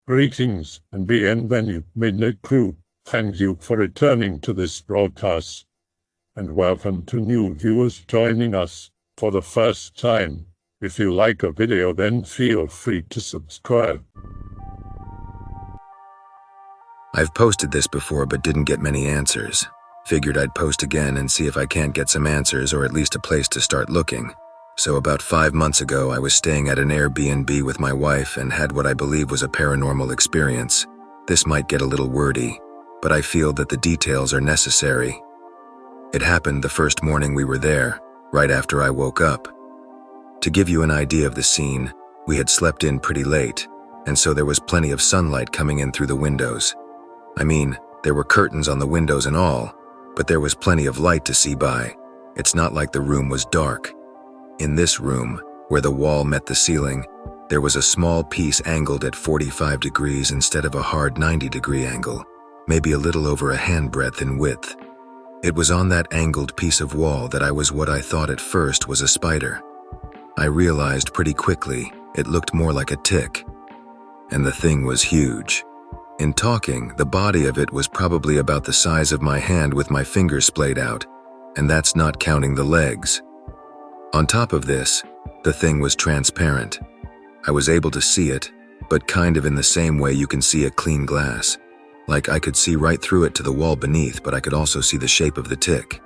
Greetings and bienvenue, Midnight Crew. Thank you for returning to this broadcast. And welcome to new viewers joining us for the first time. If you like a video, then feel free to subscribe. I've posted this before but didn't get many answers. Figured I'd post again and see if I can't get some answers or at least a place to start looking. So about 5 months ago, I was staying at an Airbnb with my wife and had what I believe was a paranormal experience. This might get a little wordy, but I feel that the details are necessary. It happened the first morning we were there, right after I woke up. To give you an idea of the scene, we had slept in pretty late, and so there was plenty of sunlight coming in through the windows. I mean, there were curtains on the windows and all, but there was plenty of light to see by. It's not like the room was dark. In this room, where the wall met the ceiling, there was a small piece angled at 45 degrees instead of a hard 90-degree angle, maybe a little over a handbreadth in width. It was on that angled piece of wall that I was what I thought at first was a spider. I realized pretty quickly it looked more like a tick. And the thing was huge. In talking, the body of it was probably about the size of my hand with my fingers splayed out, and that's not counting the legs. On top of this, the thing was transparent. I was able to see it, but kind of in the same way you can see a clean glass. Like I could see right through it to the wall beneath, but I could also see the shape of the tick.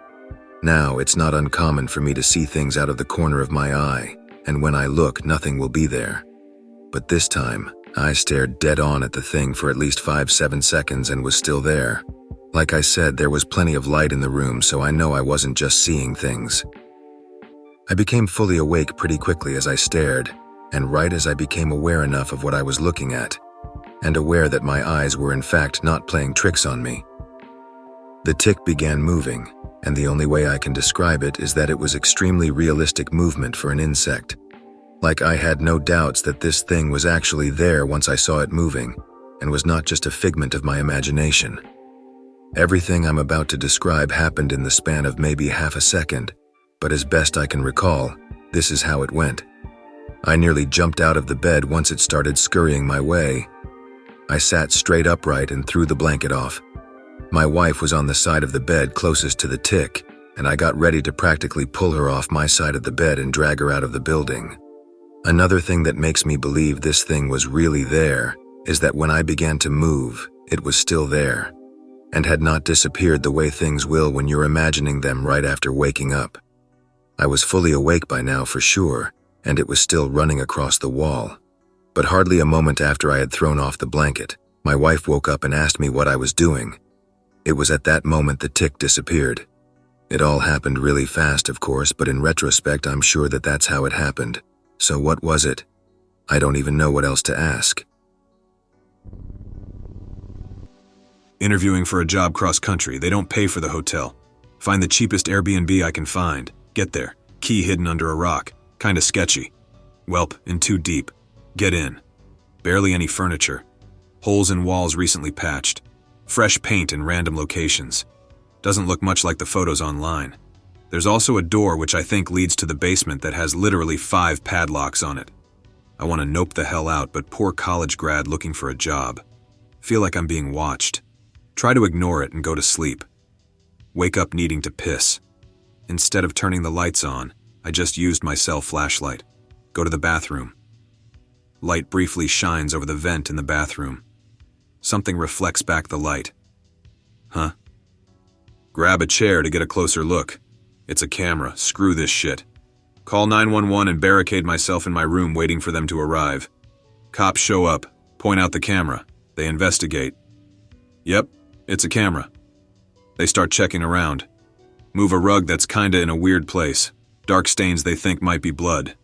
Now, it's not uncommon for me to see things out of the corner of my eye, and when I look, nothing will be there. But this time, I stared dead on at the thing for at least 5-7 seconds and was still there. Like I said, there was plenty of light in the room, so I know I wasn't just seeing things. I became fully awake pretty quickly as I stared, and right as I became aware enough of what I was looking at, and aware that my eyes were in fact not playing tricks on me. The tick began moving, and the only way I can describe it is that it was extremely realistic movement for an insect. Like I had no doubts that this thing was actually there once I saw it moving, and was not just a figment of my imagination. Everything I'm about to describe happened in the span of maybe half a second, but as best I can recall, this is how it went. I nearly jumped out of the bed once it started scurrying my way. I sat straight upright and threw the blanket off. My wife was on the side of the bed closest to the tick, and I got ready to practically pull her off my side of the bed and drag her out of the building. Another thing that makes me believe this thing was really there is that when I began to move, it was still there, and had not disappeared the way things will when you're imagining them right after waking up. I was fully awake by now for sure, and it was still running across the wall. But hardly a moment after I had thrown off the blanket, my wife woke up and asked me what I was doing. It was at that moment the tick disappeared. It all happened really fast, of course, but in retrospect, I'm sure that that's how it happened. So what was it? I don't even know what else to ask. Interviewing for a job cross-country. They don't pay for the hotel. Find the cheapest Airbnb I can find. Get there. Key hidden under a rock. Kinda sketchy. Welp, in too deep. Get in. Barely any furniture. Holes in walls recently patched. Fresh paint in random locations. Doesn't look much like the photos online. There's also a door which I think leads to the basement that has literally 5 padlocks on it. I want to nope the hell out, but poor college grad looking for a job. Feel like I'm being watched. Try to ignore it and go to sleep. Wake up needing to piss. Instead of turning the lights on, I just used my cell flashlight. Go to the bathroom. Light briefly shines over the vent in the bathroom. Something reflects back the light. Huh? Grab a chair to get a closer look. It's a camera. Screw this shit. Call 911 and barricade myself in my room waiting for them to arrive. Cops show up. Point out the camera. They investigate. Yep, it's a camera. They start checking around. Move a rug that's kinda in a weird place. Dark stains they think might be blood.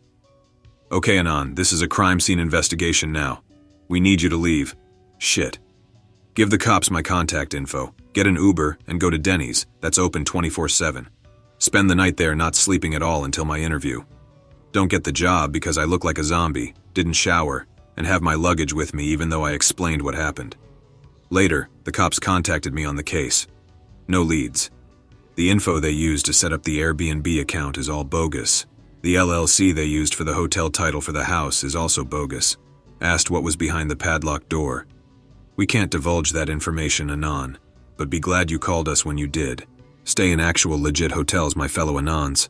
Okay, Anon, this is a crime scene investigation now. We need you to leave. Shit. Give the cops my contact info. Get an Uber and go to Denny's. That's open 24/7. Spend the night there not sleeping at all until my interview. Don't get the job because I look like a zombie, didn't shower, and have my luggage with me even though I explained what happened. Later, the cops contacted me on the case. No leads. The info they used to set up the Airbnb account is all bogus. The LLC they used for the hotel title for the house is also bogus. Asked what was behind the padlocked door. We can't divulge that information anon, but be glad you called us when you did. Stay in actual legit hotels, my fellow anons.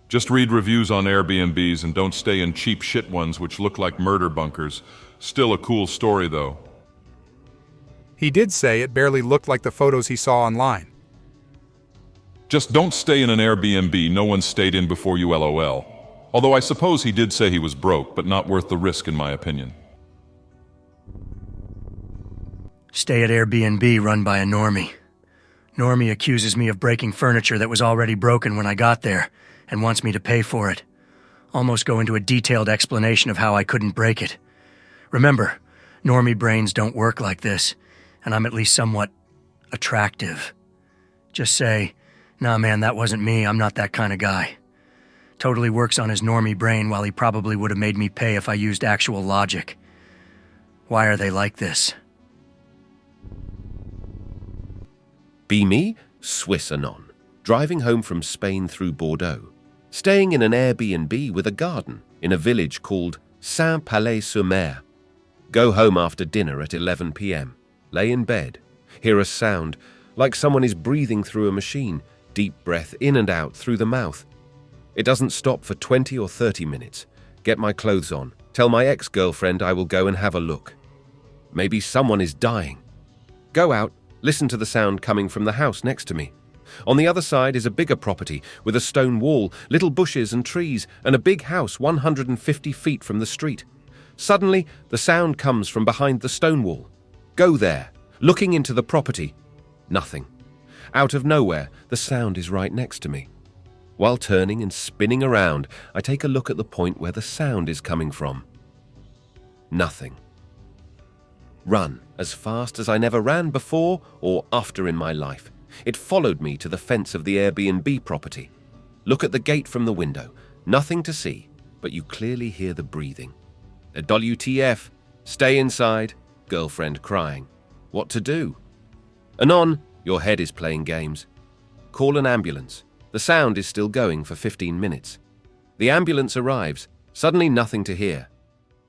Just read reviews on Airbnbs and don't stay in cheap shit ones which look like murder bunkers. Still a cool story, though. He did say it barely looked like the photos he saw online. Just don't stay in an Airbnb no one stayed in before you, LOL. Although I suppose he did say he was broke, but not worth the risk in my opinion. Stay at Airbnb run by a normie. Normie accuses me of breaking furniture that was already broken when I got there, and wants me to pay for it. Almost go into a detailed explanation of how I couldn't break it. Remember, normie brains don't work like this, and I'm at least somewhat attractive. Just say, nah man, that wasn't me, I'm not that kind of guy. Totally works on his normie brain while he probably would have made me pay if I used actual logic. Why are they like this? Be me, Swiss anon, driving home from Spain through Bordeaux, staying in an Airbnb with a garden in a village called Saint-Palais-sur-Mer. Go home after dinner at 11 p.m, lay in bed, hear a sound like someone is breathing through a machine, deep breath in and out through the mouth. It doesn't stop for 20 or 30 minutes. Get my clothes on, tell my ex-girlfriend I will go and have a look. Maybe someone is dying. Go out, listen to the sound coming from the house next to me. On the other side is a bigger property with a stone wall, little bushes and trees, and a big house 150 feet from the street. Suddenly, the sound comes from behind the stone wall. Go there, looking into the property. Nothing. Out of nowhere, the sound is right next to me. While turning and spinning around, I take a look at the point where the sound is coming from. Nothing. Run as fast as I never ran before or after in my life. It followed me to the fence of the Airbnb property. Look at the gate from the window. Nothing to see, but you clearly hear the breathing. A WTF, stay inside, girlfriend crying. What to do? Anon, your head is playing games. Call an ambulance. The sound is still going for 15 minutes. The ambulance arrives, suddenly nothing to hear.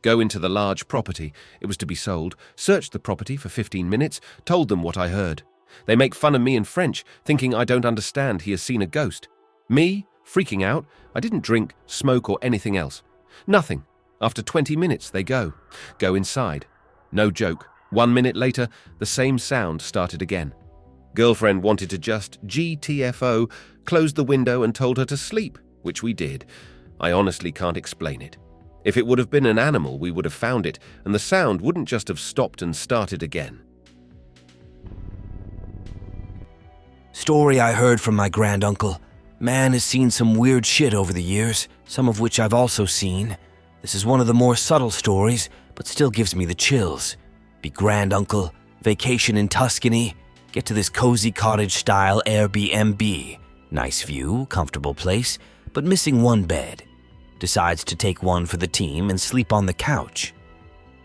Go into the large property, it was to be sold, searched the property for 15 minutes, told them what I heard. They make fun of me in French, thinking I don't understand he has seen a ghost. Me, freaking out, I didn't drink, smoke or anything else. Nothing. After 20 minutes they go. Go inside. No joke. 1 minute later, the same sound started again. Girlfriend wanted to just GTFO, closed the window and told her to sleep, which we did. I honestly can't explain it. If it would have been an animal, we would have found it, and the sound wouldn't just have stopped and started again. Story I heard from my granduncle. Man has seen some weird shit over the years, some of which I've also seen. This is one of the more subtle stories, but still gives me the chills. Be granduncle, vacation in Tuscany, get to this cozy cottage-style Airbnb. Nice view, comfortable place, but missing one bed. Decides to take one for the team and sleep on the couch.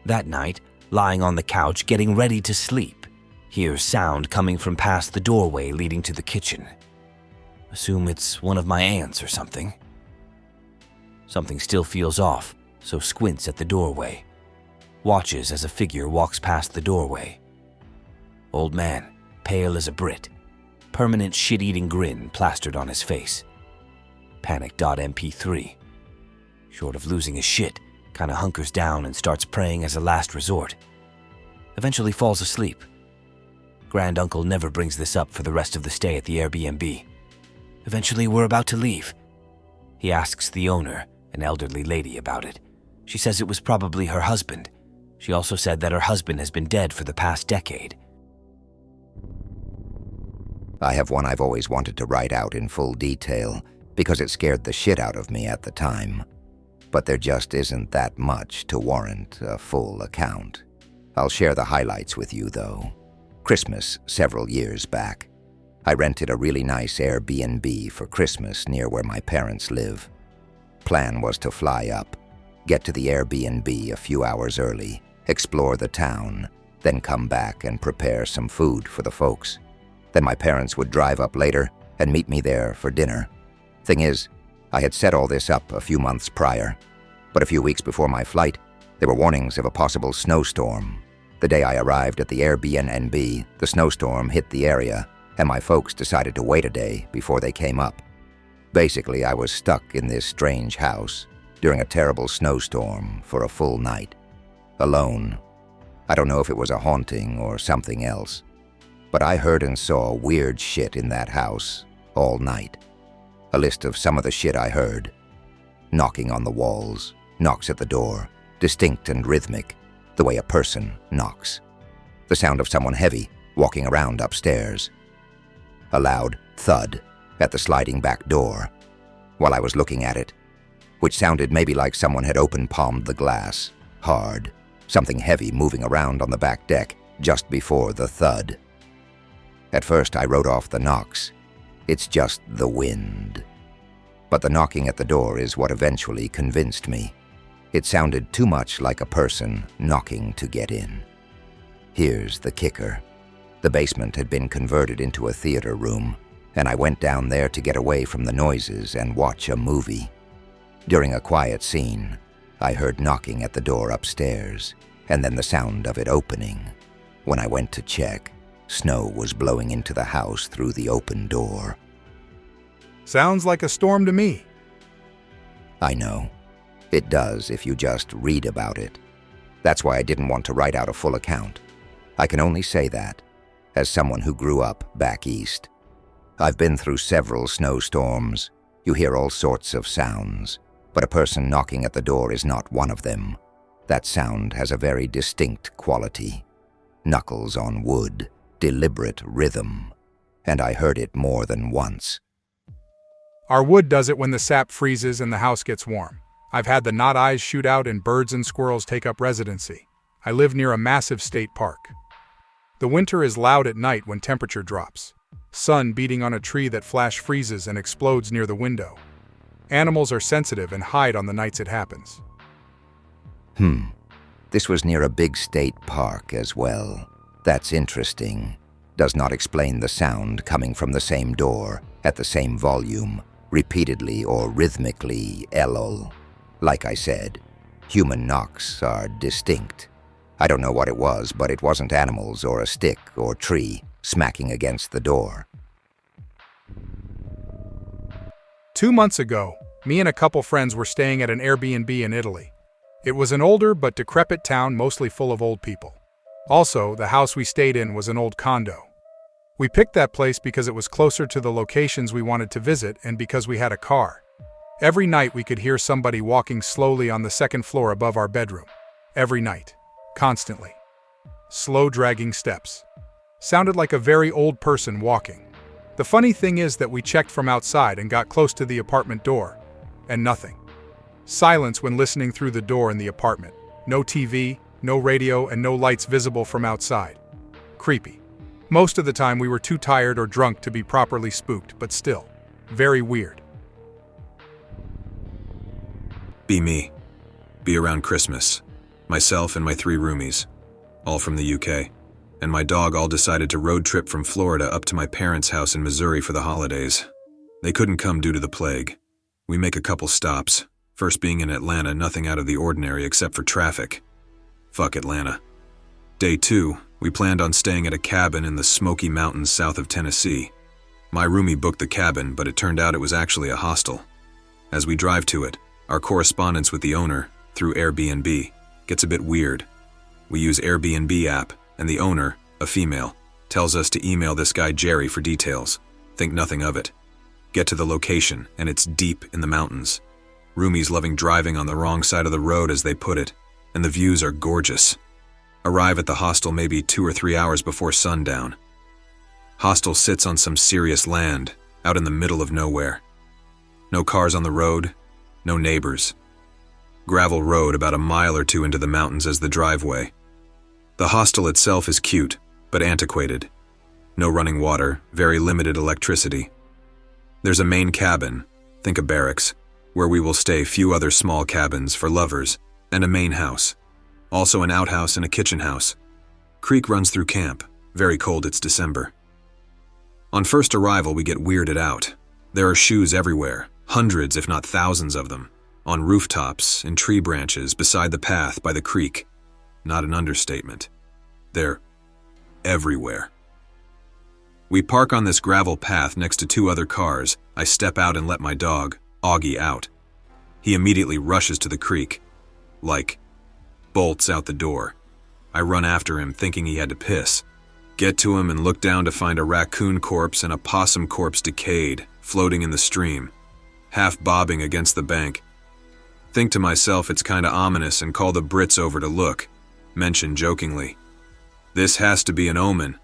That night, lying on the couch getting ready to sleep, hears sound coming from past the doorway leading to the kitchen. Assume it's one of my aunts or something. Something still feels off, so squints at the doorway. Watches as a figure walks past the doorway. Old man, pale as a Brit. Permanent shit-eating grin plastered on his face. Panic.mp3. Short of losing his shit, kinda hunkers down and starts praying as a last resort. Eventually falls asleep. Granduncle never brings this up for the rest of the stay at the Airbnb. Eventually we're about to leave. He asks the owner, an elderly lady, about it. She says it was probably her husband. She also said that her husband has been dead for the past decade. I have one I've always wanted to write out in full detail because it scared the shit out of me at the time. But there just isn't that much to warrant a full account. I'll share the highlights with you, though. Christmas several years back. I rented a really nice Airbnb for Christmas near where my parents live. Plan was to fly up, get to the Airbnb a few hours early, explore the town, then come back and prepare some food for the folks. Then my parents would drive up later and meet me there for dinner. Thing is, I had set all this up a few months prior, but a few weeks before my flight, There were warnings of a possible snowstorm. The day I arrived at the Airbnb, the snowstorm hit the area, and my folks decided to wait a day before they came up. Basically, I was stuck in this strange house during a terrible snowstorm for a full night, alone. I don't know if it was a haunting or something else, but I heard and saw weird shit in that house all night. A list of some of the shit I heard: knocking on the walls, knocks at the door, distinct and rhythmic, the way a person knocks. The sound of someone heavy walking around upstairs. A loud thud at the sliding back door while I was looking at it, which sounded maybe like someone had open-palmed the glass, hard, something heavy moving around on the back deck just before the thud. At first I wrote off the knocks. It's just the wind. But the knocking at the door is what eventually convinced me. It sounded too much like a person knocking to get in. Here's the kicker. The basement had been converted into a theater room, and I went down there to get away from the noises and watch a movie. During a quiet scene, I heard knocking at the door upstairs, and then the sound of it opening. When I went to check, snow was blowing into the house through the open door. Sounds like a storm to me. I know. It does if you just read about it. That's why I didn't want to write out a full account. I can only say that, as someone who grew up back east. I've been through several snowstorms. You hear all sorts of sounds, but a person knocking at the door is not one of them. That sound has a very distinct quality. Knuckles on wood, deliberate rhythm. And I heard it more than once. Our wood does it when the sap freezes and the house gets warm. I've had the knot eyes shoot out and birds and squirrels take up residency. I live near a massive state park. The winter is loud at night when temperature drops. Sun beating on a tree that flash freezes and explodes near the window. Animals are sensitive and hide on the nights it happens. This was near a big state park as well. That's interesting. Does not explain the sound coming from the same door, at the same volume, repeatedly or rhythmically, elol. Like I said, human knocks are distinct. I don't know what it was, but it wasn't animals or a stick or tree smacking against the door. 2 months ago, me and a couple friends were staying at an Airbnb in Italy. It was an older but decrepit town mostly full of old people. Also, the house we stayed in was an old condo. We picked that place because it was closer to the locations we wanted to visit and because we had a car. Every night we could hear somebody walking slowly on the second floor above our bedroom. Every night. Constantly. Slow dragging steps. Sounded like a very old person walking. The funny thing is that we checked from outside and got close to the apartment door, and nothing. Silence when listening through the door in the apartment. No TV, no radio, and no lights visible from outside. Creepy. Most of the time we were too tired or drunk to be properly spooked, but still, very weird. Be me. Be around Christmas. Myself and my 3 roomies, all from the UK, and my dog all decided to road trip from Florida up to my parents' house in Missouri for the holidays. They couldn't come due to the plague. We make a couple stops, first being in Atlanta, nothing out of the ordinary except for traffic. Fuck Atlanta. Day 2, we planned on staying at a cabin in the Smoky Mountains south of Tennessee. My roomie booked the cabin, but it turned out it was actually a hostel. As we drive to it, our correspondence with the owner, through Airbnb, gets a bit weird. We use Airbnb app, and the owner, a female, tells us to email this guy Jerry for details. Think nothing of it. Get to the location, and it's deep in the mountains. Roomies loving driving on the wrong side of the road, as they put it, and the views are gorgeous. Arrive at the hostel maybe 2 or 3 hours before sundown. Hostel sits on some serious land, out in the middle of nowhere. No cars on the road, no neighbors. Gravel road about a mile or 2 into the mountains as the driveway. The hostel itself is cute, but antiquated. No running water, very limited electricity. There's a main cabin, think a barracks, where we will stay few other small cabins for lovers, and a main house. Also an outhouse and a kitchen house. Creek runs through camp, very cold, it's December. On first arrival we get weirded out. There are shoes everywhere, hundreds if not thousands of them. On rooftops, in tree branches, beside the path, by the creek. Not an understatement. They're everywhere. We park on this gravel path next to 2 other cars. I step out and let my dog, Augie, out. He immediately rushes to the creek. Bolts out the door. I run after him, thinking he had to piss. Get to him and look down to find a raccoon corpse and a possum corpse decayed, floating in the stream, half bobbing against the bank. Think to myself it's kinda ominous and call the Brits over to look. Mention jokingly, "This has to be an omen."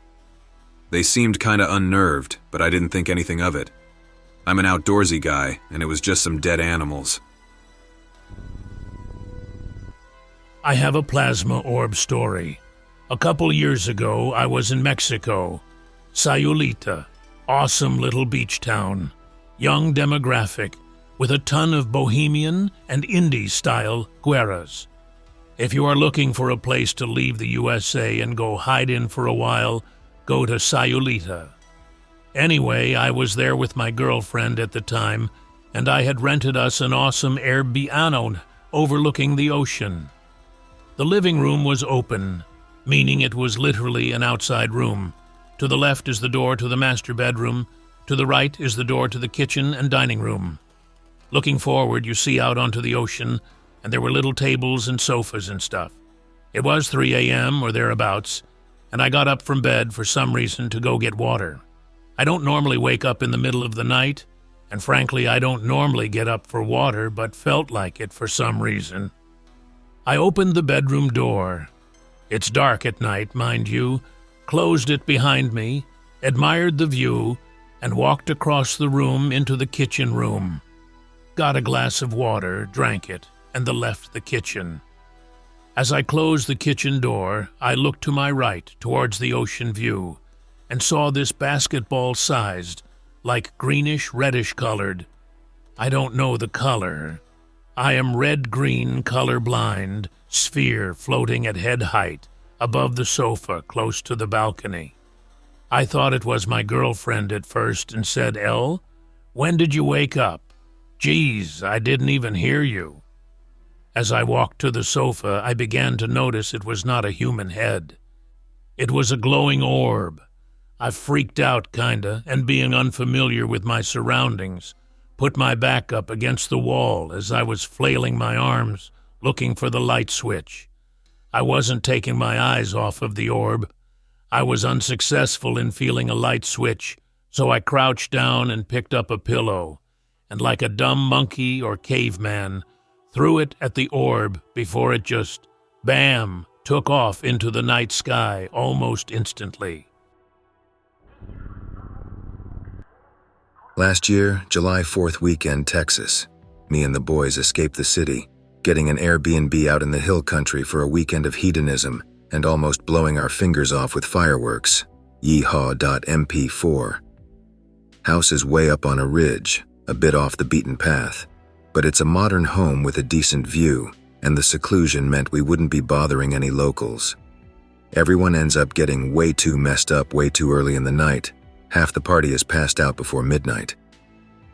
They seemed kinda unnerved, but I didn't think anything of it. I'm an outdoorsy guy, and it was just some dead animals. I have a plasma orb story. A couple years ago, I was in Mexico. Sayulita, awesome little beach town. Young demographic, with a ton of bohemian and indie-style gueras. If you are looking for a place to leave the USA and go hide in for a while, go to Sayulita. Anyway, I was there with my girlfriend at the time, and I had rented us an awesome Airbnb overlooking the ocean. The living room was open, meaning it was literally an outside room. To the left is the door to the master bedroom, to the right is the door to the kitchen and dining room. Looking forward, you see out onto the ocean, and there were little tables and sofas and stuff. It was 3 a.m. or thereabouts, and I got up from bed for some reason to go get water. I don't normally wake up in the middle of the night, and frankly, I don't normally get up for water, but felt like it for some reason. I opened the bedroom door. It's dark at night, mind you, closed it behind me, admired the view, and walked across the room into the kitchen room. Got a glass of water, drank it, and then left the kitchen. As I closed the kitchen door, I looked to my right towards the ocean view and saw this basketball-sized, like greenish-reddish colored. I don't know the color. I am red-green color-blind, sphere floating at head height above the sofa close to the balcony. I thought it was my girlfriend at first and said, "Elle, when did you wake up? Geez, I didn't even hear you." As I walked to the sofa, I began to notice it was not a human head. It was a glowing orb. I freaked out kinda, and being unfamiliar with my surroundings, put my back up against the wall as I was flailing my arms, looking for the light switch. I wasn't taking my eyes off of the orb. I was unsuccessful in feeling a light switch, so I crouched down and picked up a pillow, and like a dumb monkey or caveman, threw it at the orb before it just, bam, took off into the night sky almost instantly. Last year, July 4th weekend, Texas. Me and the boys escaped the city, getting an Airbnb out in the hill country for a weekend of hedonism and almost blowing our fingers off with fireworks. Yeehaw.mp4. House is way up on a ridge, a bit off the beaten path, but it's a modern home with a decent view, and the seclusion meant we wouldn't be bothering any locals. Everyone ends up getting way too messed up way too early in the night. Half the party is passed out before midnight.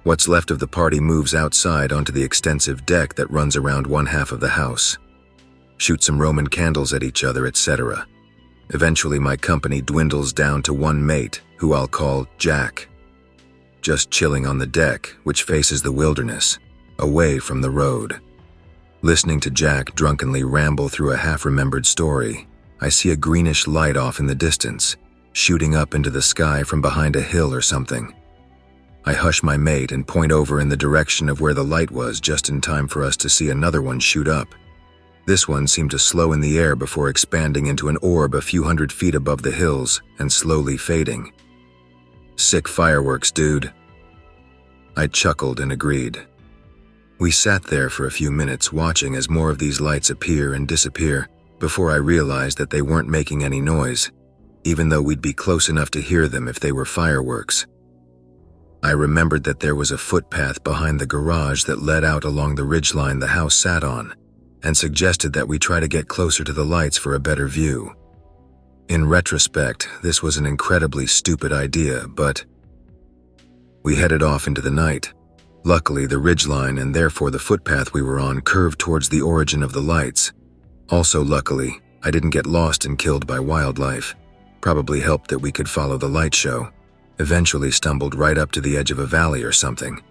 What's left of the party moves outside onto the extensive deck that runs around one half of the house. Shoot some Roman candles at each other, etc. Eventually my company dwindles down to one mate, who I'll call Jack. Just chilling on the deck, which faces the wilderness, away from the road. Listening to Jack drunkenly ramble through a half-remembered story, I see a greenish light off in the distance, shooting up into the sky from behind a hill or something. I hush my mate and point over in the direction of where the light was just in time for us to see another one shoot up. This one seemed to slow in the air before expanding into an orb a few hundred feet above the hills and slowly fading. Sick fireworks, dude. I chuckled and agreed. We sat there for a few minutes watching as more of these lights appear and disappear before I realized that they weren't making any noise, even though we'd be close enough to hear them if they were fireworks. I remembered that there was a footpath behind the garage that led out along the ridgeline the house sat on, and suggested that we try to get closer to the lights for a better view. In retrospect, this was an incredibly stupid idea, but we headed off into the night, Luckily, the ridgeline and therefore the footpath we were on curved towards the origin of the lights. Also, luckily, I didn't get lost and killed by wildlife. Probably helped that we could follow the light show. Eventually stumbled right up to the edge of a valley or something.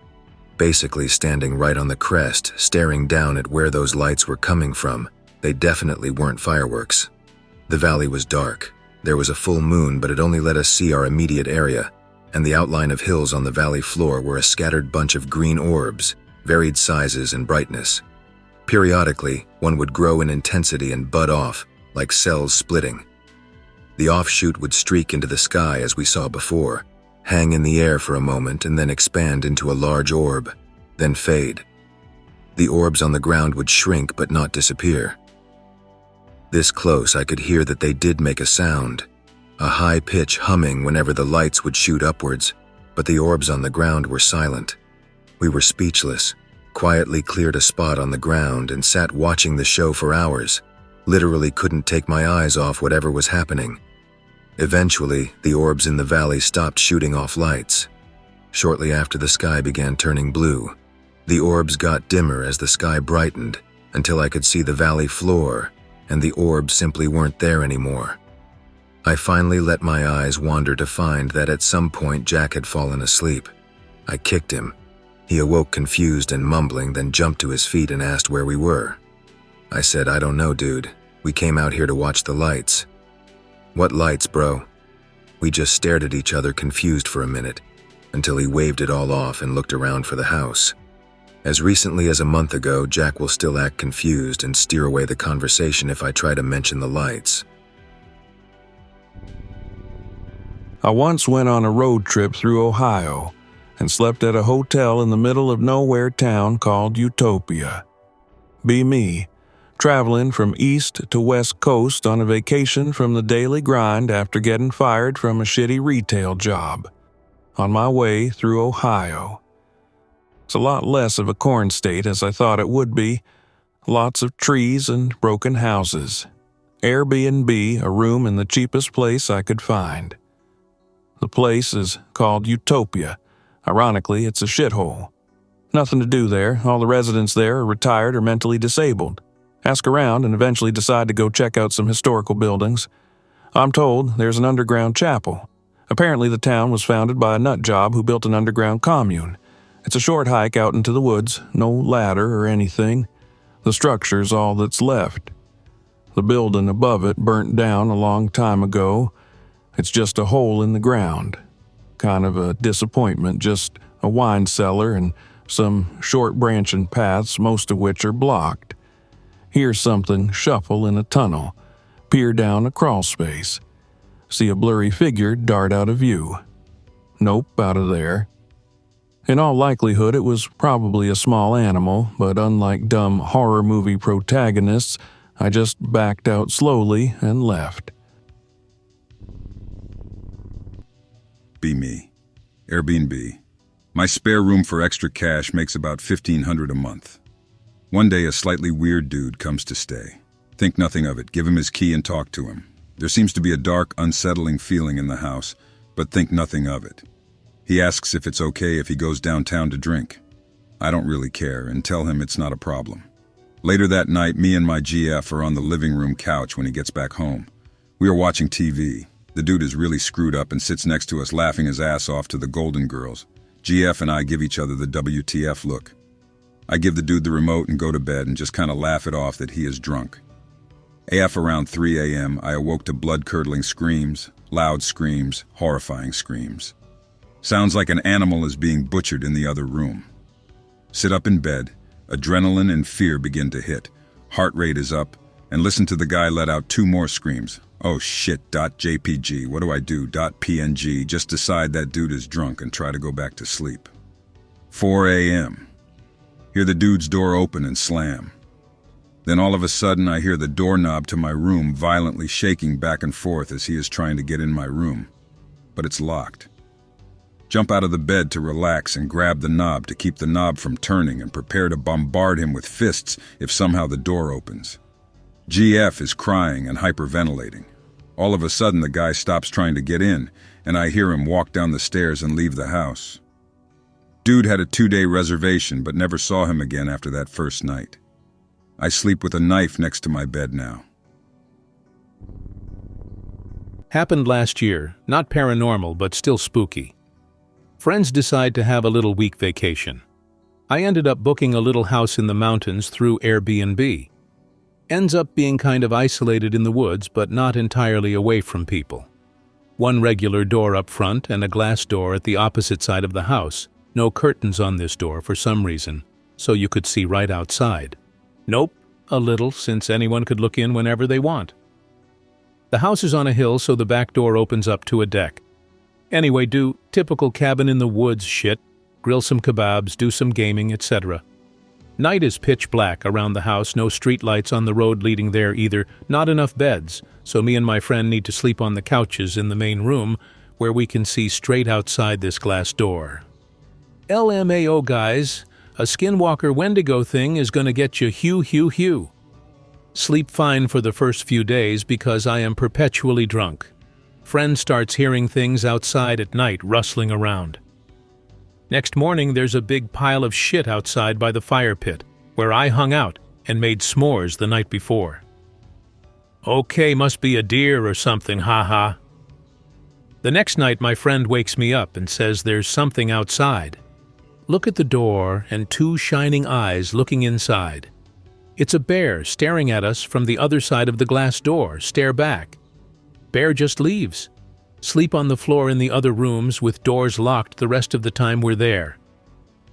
Basically standing right on the crest, staring down at where those lights were coming from. They definitely weren't fireworks. The valley was dark. There was a full moon, but it only let us see our immediate area, and the outline of hills on the valley floor were a scattered bunch of green orbs, varied sizes and brightness. Periodically, one would grow in intensity and bud off, like cells splitting. The offshoot would streak into the sky as we saw before, hang in the air for a moment and then expand into a large orb, then fade. The orbs on the ground would shrink but not disappear. This close, I could hear that they did make a sound, a high-pitch humming whenever the lights would shoot upwards, but the orbs on the ground were silent. We were speechless, quietly cleared a spot on the ground and sat watching the show for hours. Literally couldn't take my eyes off whatever was happening. Eventually, the orbs in the valley stopped shooting off lights. Shortly after, the sky began turning blue. The orbs got dimmer as the sky brightened, until I could see the valley floor, and the orbs simply weren't there anymore. I finally let my eyes wander to find that at some point Jack had fallen asleep. I kicked him. He awoke confused and mumbling, then jumped to his feet and asked where we were. I said, "I don't know, dude. We came out here to watch the lights." "What lights, bro?" We just stared at each other confused for a minute, until he waved it all off and looked around for the house. As recently as a month ago, Jack will still act confused and steer away the conversation if I try to mention the lights. I once went on a road trip through Ohio and slept at a hotel in the middle of nowhere town called Utopia. Be me, traveling from east to west coast on a vacation from the daily grind after getting fired from a shitty retail job. On my way through Ohio. It's a lot less of a corn state as I thought it would be. Lots of trees and broken houses. Airbnb, a room in the cheapest place I could find. The place is called Utopia. Ironically, it's a shithole. Nothing to do there. All the residents there are retired or mentally disabled. Ask around and eventually decide to go check out some historical buildings. I'm told there's an underground chapel. Apparently the town was founded by a nut job who built an underground commune. It's a short hike out into the woods, no ladder or anything. The structure's all that's left. The building above it burnt down a long time ago. It's just a hole in the ground. Kind of a disappointment, just a wine cellar and some short branching paths, most of which are blocked. Hear something shuffle in a tunnel, peer down a crawl space. See a blurry figure dart out of view. Nope, out of there. In all likelihood, it was probably a small animal, but unlike dumb horror movie protagonists, I just backed out slowly and left. Be me. Airbnb. My spare room for extra cash makes about $1,500 a month. One day, a slightly weird dude comes to stay. Think nothing of it. Give him his key and talk to him. There seems to be a dark, unsettling feeling in the house, but think nothing of it. He asks if it's okay if he goes downtown to drink. I don't really care and tell him it's not a problem. Later that night, me and my GF are on the living room couch when he gets back home. We are watching TV. The dude is really screwed up and sits next to us laughing his ass off to the Golden Girls. GF and I give each other the WTF look. I give the dude the remote and go to bed and just kind of laugh it off that he is drunk. AF around 3 a.m., I awoke to blood-curdling screams, loud screams, horrifying screams. Sounds like an animal is being butchered in the other room. Sit up in bed, adrenaline and fear begin to hit. Heart rate is up, and listen to the guy let out 2 more screams. Oh shit, .jpg, what do I do? .png, just decide that dude is drunk and try to go back to sleep. 4 a.m. Hear the dude's door open and slam. Then all of a sudden I hear the doorknob to my room violently shaking back and forth as he is trying to get in my room. But it's locked. Jump out of the bed to relax and grab the knob to keep the knob from turning and prepare to bombard him with fists if somehow the door opens. GF is crying and hyperventilating. All of a sudden the guy stops trying to get in and I hear him walk down the stairs and leave the house. Dude had a 2-day reservation but never saw him again after that first night. I sleep with a knife next to my bed now. Happened last year, not paranormal but still spooky. Friends decide to have a little week vacation. I ended up booking a little house in the mountains through Airbnb. Ends up being kind of isolated in the woods but not entirely away from people. One regular door up front and a glass door at the opposite side of the house. No curtains on this door for some reason, so you could see right outside. Nope, a little, since anyone could look in whenever they want. The house is on a hill, so the back door opens up to a deck. Anyway, do typical cabin in the woods shit, grill some kebabs, do some gaming, etc. Night is pitch black around the house, no street lights on the road leading there either, not enough beds, so me and my friend need to sleep on the couches in the main room, where we can see straight outside this glass door. LMAO guys, a Skinwalker Wendigo thing is gonna get you hew. Sleep fine for the first few days because I am perpetually drunk. Friend starts hearing things outside at night rustling around. Next morning there's a big pile of shit outside by the fire pit, where I hung out and made s'mores the night before. Okay, must be a deer or something, haha. The next night my friend wakes me up and says there's something outside. Look at the door and 2 shining eyes looking inside. It's a bear staring at us from the other side of the glass door. Stare back. Bear just leaves. Sleep on the floor in the other rooms with doors locked the rest of the time we're there.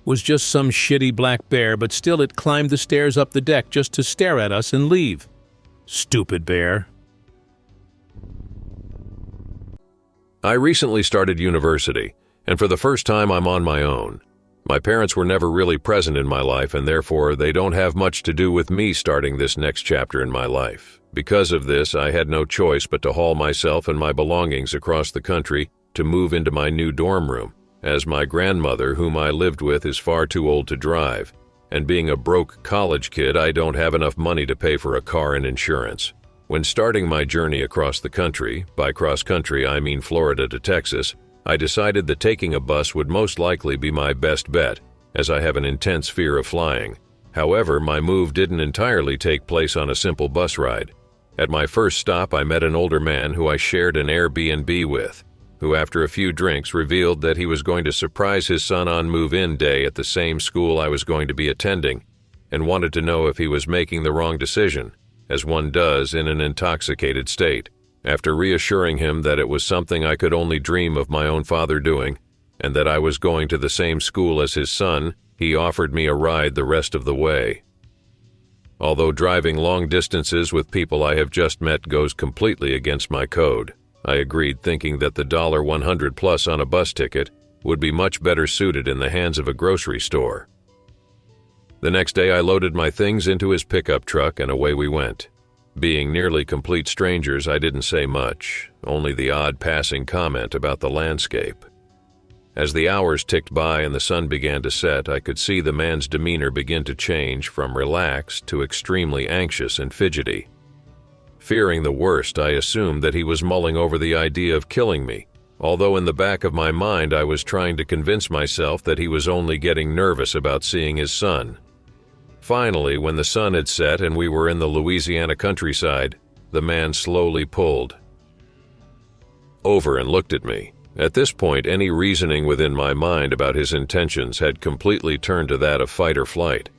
Was just some shitty black bear, but still it climbed the stairs up the deck just to stare at us and leave. Stupid bear. I recently started university, and for the first time I'm on my own. My parents were never really present in my life, and therefore they don't have much to do with me starting this next chapter in my life. Because of this, I had no choice but to haul myself and my belongings across the country to move into my new dorm room, as my grandmother, whom I lived with, is far too old to drive, and being a broke college kid, I don't have enough money to pay for a car and insurance. When starting my journey across the country, by cross country I mean Florida to Texas, I decided that taking a bus would most likely be my best bet, as I have an intense fear of flying. However, my move didn't entirely take place on a simple bus ride. At my first stop, I met an older man who I shared an Airbnb with, who after a few drinks revealed that he was going to surprise his son on move-in day at the same school I was going to be attending, and wanted to know if he was making the wrong decision, as one does in an intoxicated state. After reassuring him that it was something I could only dream of my own father doing, and that I was going to the same school as his son, he offered me a ride the rest of the way. Although driving long distances with people I have just met goes completely against my code, I agreed, thinking that the $100 plus on a bus ticket would be much better suited in the hands of a grocery store. The next day I loaded my things into his pickup truck and away we went. Being nearly complete strangers, I didn't say much, only the odd passing comment about the landscape. As the hours ticked by and the sun began to set, I could see the man's demeanor begin to change from relaxed to extremely anxious and fidgety. Fearing the worst, I assumed that he was mulling over the idea of killing me, although in the back of my mind I was trying to convince myself that he was only getting nervous about seeing his son. Finally, when the sun had set and we were in the Louisiana countryside, the man slowly pulled over and looked at me. At this point, any reasoning within my mind about his intentions had completely turned to that of fight or flight.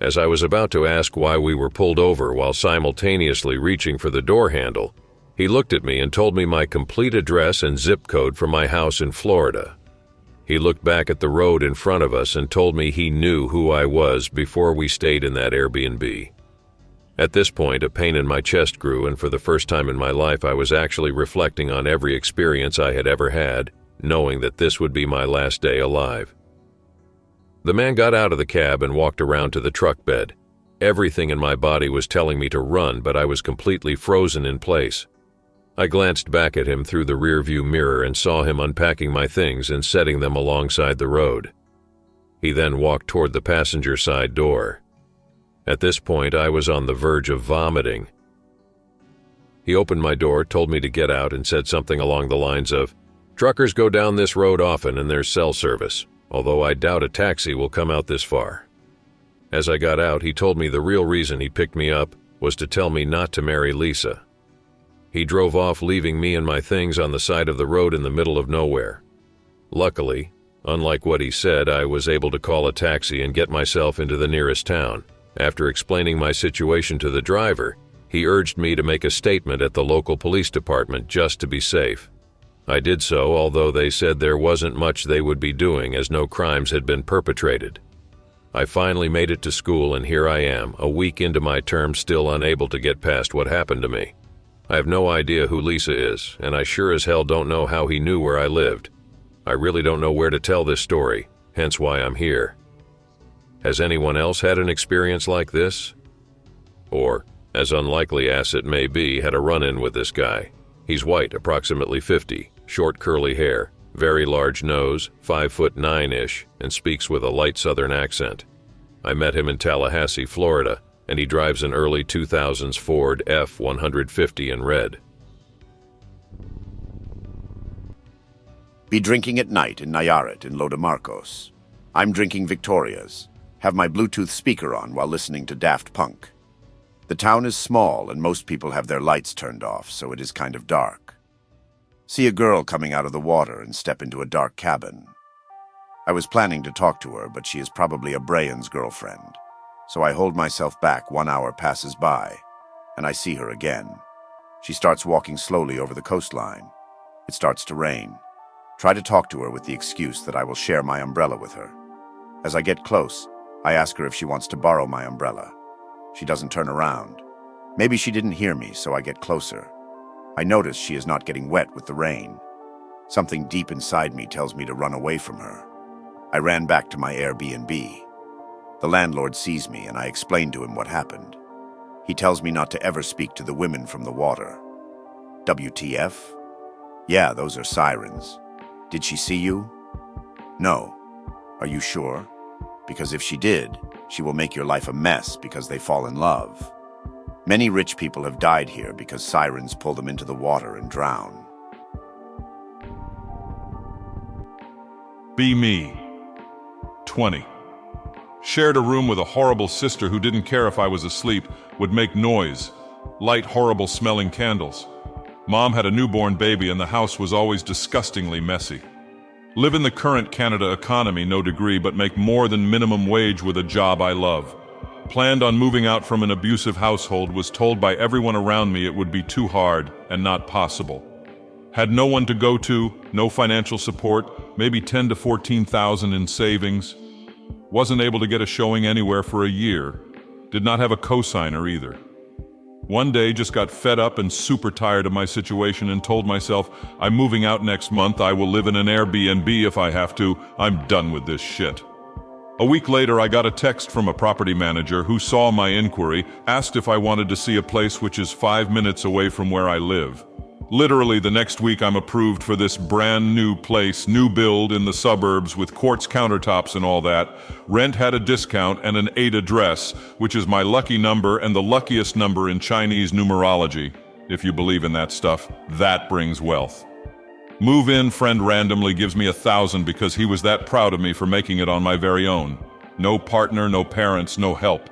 As I was about to ask why we were pulled over while simultaneously reaching for the door handle, he looked at me and told me my complete address and zip code for my house in Florida. He looked back at the road in front of us and told me he knew who I was before we stayed in that Airbnb. At this point, a pain in my chest grew, and for the first time in my life I was actually reflecting on every experience I had ever had, knowing that this would be my last day alive. The man got out of the cab and walked around to the truck bed. Everything in my body was telling me to run, but I was completely frozen in place. I glanced back at him through the rearview mirror and saw him unpacking my things and setting them alongside the road. He then walked toward the passenger side door. At this point, I was on the verge of vomiting. He opened my door, told me to get out, and said something along the lines of, "Truckers go down this road often and there's cell service. although I doubt a taxi will come out this far. As I got out, he told me the real reason he picked me up was to tell me not to marry Lisa. He drove off, leaving me and my things on the side of the road in the middle of nowhere. Luckily, unlike what he said, I was able to call a taxi and get myself into the nearest town. After explaining my situation to the driver, he urged me to make a statement at the local police department just to be safe. I did so, although they said there wasn't much they would be doing as no crimes had been perpetrated. I finally made it to school, and here I am, a week into my term, still unable to get past what happened to me. I have no idea who Lisa is, and I sure as hell don't know how he knew where I lived. I really don't know where to tell this story, hence why I'm here. Has anyone else had an experience like this? Or, as unlikely as it may be, had a run-in with this guy? He's white, approximately 50, short curly hair, very large nose, 5'9"-ish, and speaks with a light southern accent. I met him in Tallahassee, Florida, and he drives an early 2000s Ford F-150 in red. Be drinking at night in Nayarit in Lodomarcos. I'm drinking Victoria's. Have my Bluetooth speaker on while listening to Daft Punk. The town is small and most people have their lights turned off, so it is kind of dark. See a girl coming out of the water and step into a dark cabin. I was planning to talk to her, but she is probably a Brian's girlfriend. So I hold myself back. 1 hour passes by, and I see her again. She starts walking slowly over the coastline. It starts to rain. Try to talk to her with the excuse that I will share my umbrella with her. As I get close, I ask her if she wants to borrow my umbrella. She doesn't turn around. Maybe she didn't hear me, so I get closer. I notice she is not getting wet with the rain. Something deep inside me tells me to run away from her. I ran back to my Airbnb. The landlord sees me, and I explain to him what happened. He tells me not to ever speak to the women from the water. WTF? Yeah, those are sirens. Did she see you? No. Are you sure? Because if she did, she will make your life a mess because they fall in love. Many rich people have died here because sirens pull them into the water and drown. Be me. 20. Shared a room with a horrible sister who didn't care if I was asleep, would make noise, light horrible smelling candles. Mom had a newborn baby and the house was always disgustingly messy. Live in the current Canada economy, no degree, but make more than minimum wage with a job I love. Planned on moving out from an abusive household, was told by everyone around me it would be too hard and not possible. Had no one to go to, no financial support, maybe 10 to 14,000 in savings. Wasn't able to get a showing anywhere for a year. Did not have a cosigner either. One day just got fed up and super tired of my situation and told myself, I'm moving out next month, I will live in an Airbnb if I have to, I'm done with this shit. A week later I got a text from a property manager who saw my inquiry, asked if I wanted to see a place which is 5 minutes away from where I live. Literally the next week I'm approved for this brand new place, new build in the suburbs with quartz countertops and all that. Rent had a discount and an 8 address, which is my lucky number and the luckiest number in Chinese numerology. If you believe in that stuff, that brings wealth. Move-in friend randomly gives me 1,000 because he was that proud of me for making it on my very own. No partner, no parents, no help.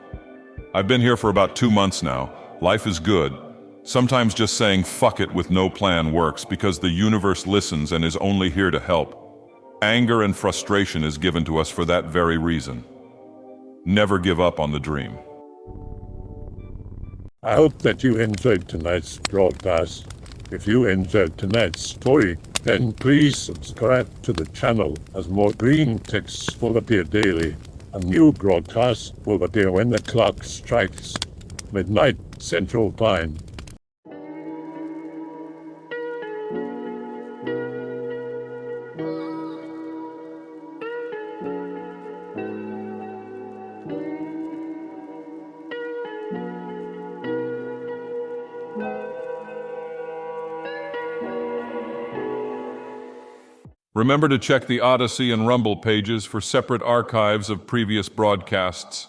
I've been here for about 2 months now. Life is good. Sometimes just saying fuck it with no plan works because the universe listens and is only here to help. Anger and frustration is given to us for that very reason. Never give up on the dream. I hope that you enjoyed tonight's broadcast. If you enjoyed tonight's story, then please subscribe to the channel as more Greentext will appear daily. A new broadcast will appear when the clock strikes midnight Central Time. Remember to check the Odyssey and Rumble pages for separate archives of previous broadcasts.